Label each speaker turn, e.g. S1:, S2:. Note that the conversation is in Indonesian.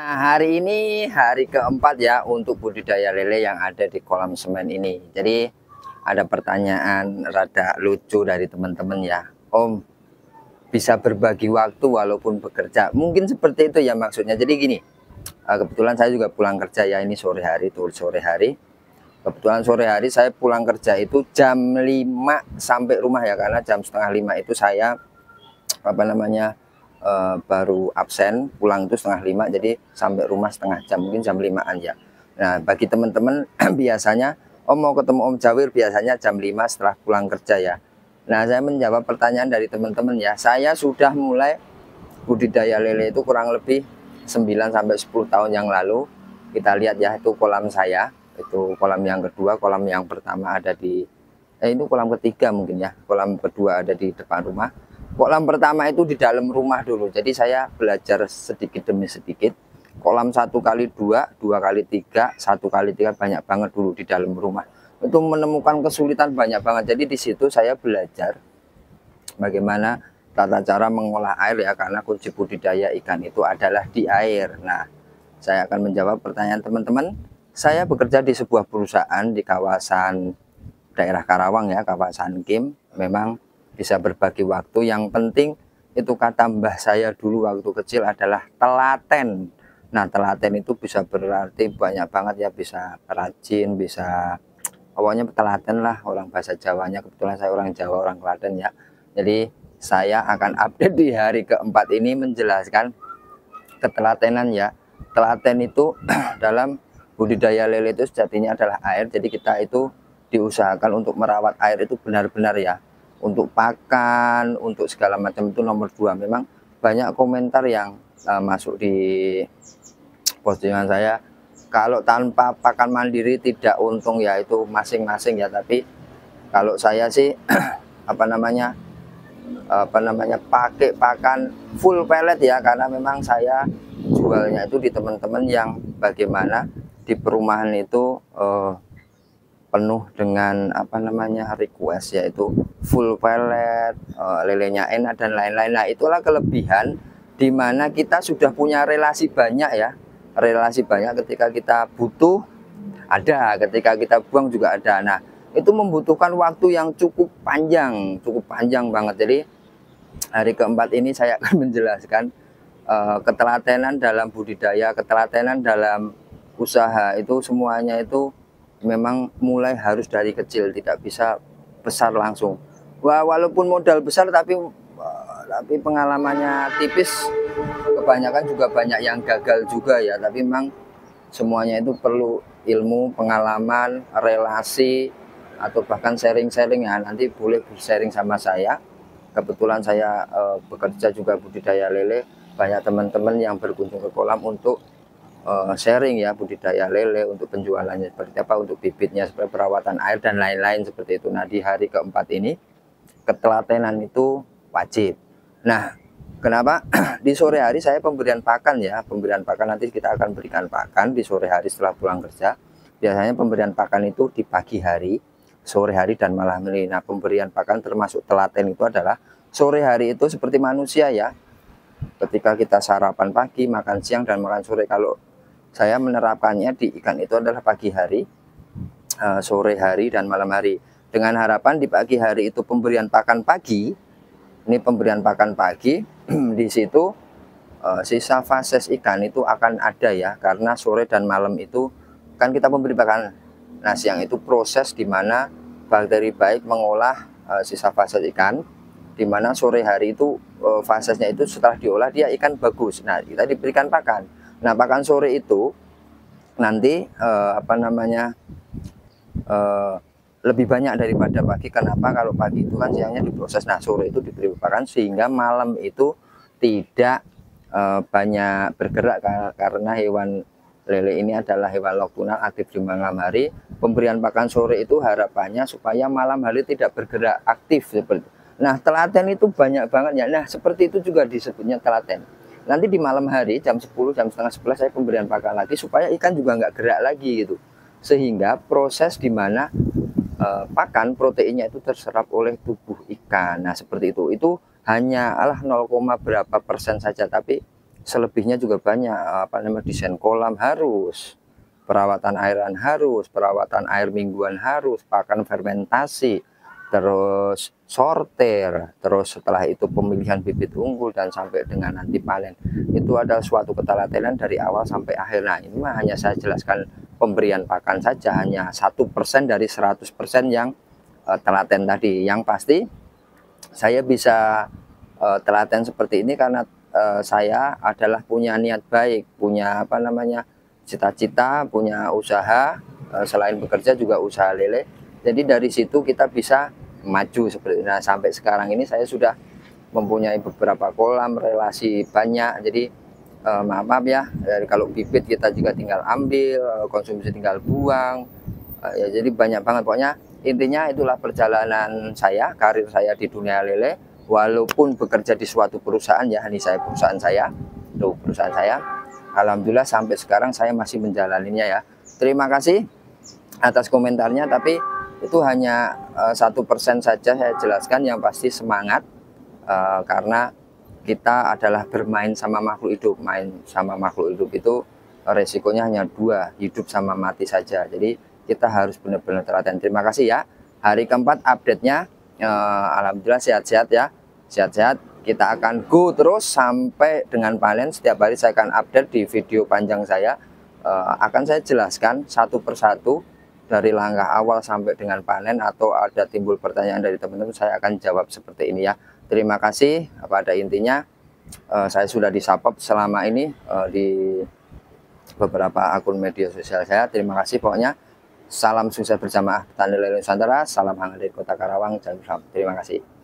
S1: Nah, hari ini hari keempat ya untuk budidaya lele yang ada di kolam semen ini. Jadi ada pertanyaan rada lucu dari teman-teman ya, Om, bisa berbagi waktu walaupun bekerja. Mungkin seperti itu ya maksudnya. Jadi gini, kebetulan saya juga pulang kerja ya, ini sore hari tuh, sore hari. Kebetulan sore hari saya pulang kerja itu jam 5 sampai rumah ya, karena jam setengah 5 itu saya baru absen, pulang itu setengah 5, jadi sampai rumah setengah jam, mungkin jam 5-an ya. Nah, bagi teman-teman biasanya Om mau ketemu Om Jawir biasanya jam 5 setelah pulang kerja ya. Nah, saya menjawab pertanyaan dari teman-teman ya. Saya sudah mulai budidaya lele itu kurang lebih 9 sampai 10 tahun yang lalu. Kita lihat ya, itu kolam saya, itu kolam yang kedua, kolam yang pertama ada di itu kolam ketiga mungkin ya. Kolam kedua ada di depan rumah. Kolam pertama itu di dalam rumah dulu. Jadi saya belajar sedikit demi sedikit. Kolam 1x2, 2x3, 1x3 banyak banget dulu di dalam rumah. Itu menemukan kesulitan banyak banget. Jadi di situ saya belajar bagaimana tata cara mengolah air ya, karena kunci budidaya ikan itu adalah di air. Nah, saya akan menjawab pertanyaan teman-teman. Saya bekerja di sebuah perusahaan di kawasan daerah Karawang ya, kawasan Kim. Memang bisa berbagi waktu. Yang penting itu kata mbah saya dulu waktu kecil adalah telaten. Nah, telaten itu bisa berarti banyak banget ya, bisa rajin, bisa pokoknya telaten lah orang bahasa Jawanya. Kebetulan saya orang Jawa, orang Klaten ya. Jadi saya akan update di hari keempat ini menjelaskan ketelatenan ya. Telaten itu dalam budidaya lele itu sejatinya adalah air. Jadi kita itu diusahakan untuk merawat air itu benar-benar ya. Untuk pakan, untuk segala macam itu nomor 2. Memang banyak komentar yang masuk di postingan saya, kalau tanpa pakan mandiri tidak untung ya, itu masing-masing ya. Tapi kalau saya sih pakai pakan full pellet ya, karena memang saya jualnya itu di teman-teman yang bagaimana di perumahan itu penuh dengan request, yaitu full pellet, lelenya enak dan lain-lain. Nah, itulah kelebihan dimana kita sudah punya relasi banyak ya, relasi banyak. Ketika kita butuh ada, ketika kita buang juga ada. Nah, itu membutuhkan waktu yang cukup panjang banget. Jadi hari keempat ini saya akan menjelaskan ketelatenan dalam budidaya, ketelatenan dalam usaha itu semuanya itu memang mulai harus dari kecil, tidak bisa besar langsung. Walaupun modal besar tapi pengalamannya tipis, kebanyakan juga banyak yang gagal juga ya. Tapi memang semuanya itu perlu ilmu, pengalaman, relasi, atau bahkan sharing-sharing ya. Nanti boleh sharing sama saya. Kebetulan saya bekerja juga budidaya lele. Banyak teman-teman yang berkunjung ke kolam untuk sharing ya budidaya lele, untuk penjualannya seperti apa, untuk bibitnya, seperti perawatan air dan lain-lain seperti itu. Nah, di hari keempat ini ketelatenan itu wajib. Nah, kenapa di sore hari saya pemberian pakan ya, pemberian pakan nanti kita akan berikan pakan di sore hari setelah pulang kerja. Biasanya pemberian pakan itu di pagi hari, sore hari dan malam hari. Nah, pemberian pakan termasuk telaten itu adalah sore hari. Itu seperti manusia ya, ketika kita sarapan pagi, makan siang dan makan sore. Kalau saya menerapkannya di ikan itu adalah pagi hari, sore hari dan malam hari. Dengan harapan di pagi hari itu pemberian pakan pagi. Ini pemberian pakan pagi. Di situ sisa fases ikan itu akan ada ya, karena sore dan malam itu kan kita memberi pakan. Nah, siang itu proses di mana bakteri baik mengolah sisa fases ikan, di mana sore hari itu fasesnya itu setelah diolah dia ikan bagus. Nah, kita diberikan pakan. Nah, pakan sore itu nanti lebih banyak daripada pagi. Kenapa? Kalau pagi itu kan siangnya diproses. Nah, sore itu diberi pakan sehingga malam itu tidak banyak bergerak, karena hewan lele ini adalah hewan nocturnal, aktif di malam hari. Pemberian pakan sore itu harapannya supaya malam hari tidak bergerak, aktif seperti itu. Nah, telaten itu banyak banget ya. Nah, seperti itu juga disebutnya telaten. Nanti di malam hari jam 10, jam setengah 11 saya pemberian pakan lagi supaya ikan juga nggak gerak lagi gitu. Sehingga proses di mana pakan proteinnya itu terserap oleh tubuh ikan. Nah, seperti itu. Itu hanya 0, berapa persen saja, tapi selebihnya juga banyak, apa namanya, desain kolam harus, perawatan airan harus, perawatan air mingguan harus, pakan fermentasi, terus sortir, terus setelah itu pemilihan bibit unggul dan sampai dengan nanti panen. Itu adalah suatu ketelatenan dari awal sampai akhir. Nah, ini mah hanya saya jelaskan pemberian pakan saja, hanya 1% dari 100% yang telaten tadi. Yang pasti saya bisa telaten seperti ini karena saya adalah punya niat baik, punya apa namanya, cita-cita, punya usaha, selain bekerja juga usaha lele. Jadi dari situ kita bisa maju seperti itu. Nah, sampai sekarang ini saya sudah mempunyai beberapa kolam, relasi banyak. Jadi maaf ya, kalau bibit kita juga tinggal ambil, konsumsi tinggal buang. Ya, jadi banyak banget pokoknya. Intinya itulah perjalanan saya, karir saya di dunia lele. Walaupun bekerja di suatu perusahaan, ya ini saya perusahaan saya, tuh perusahaan saya. Alhamdulillah sampai sekarang saya masih menjalaninya ya. Terima kasih atas komentarnya, tapi itu hanya 1% saja saya jelaskan. Yang pasti semangat, karena kita adalah bermain sama makhluk hidup. Main sama makhluk hidup itu resikonya hanya dua, hidup sama mati saja. Jadi kita harus benar-benar telaten. Terima kasih ya. Hari keempat update-nya, alhamdulillah sehat-sehat ya, sehat-sehat. Kita akan go terus sampai dengan panen. Setiap hari saya akan update di video panjang saya. Akan saya jelaskan satu persatu dari langkah awal sampai dengan panen. Atau ada timbul pertanyaan dari teman-teman, saya akan jawab seperti ini ya. Terima kasih. Pada intinya saya sudah disapa selama ini di beberapa akun media sosial saya. Terima kasih pokoknya. Salam sukses bersama Petani Lele Nusantara. Salam hangat dari Kota Karawang. Terima kasih.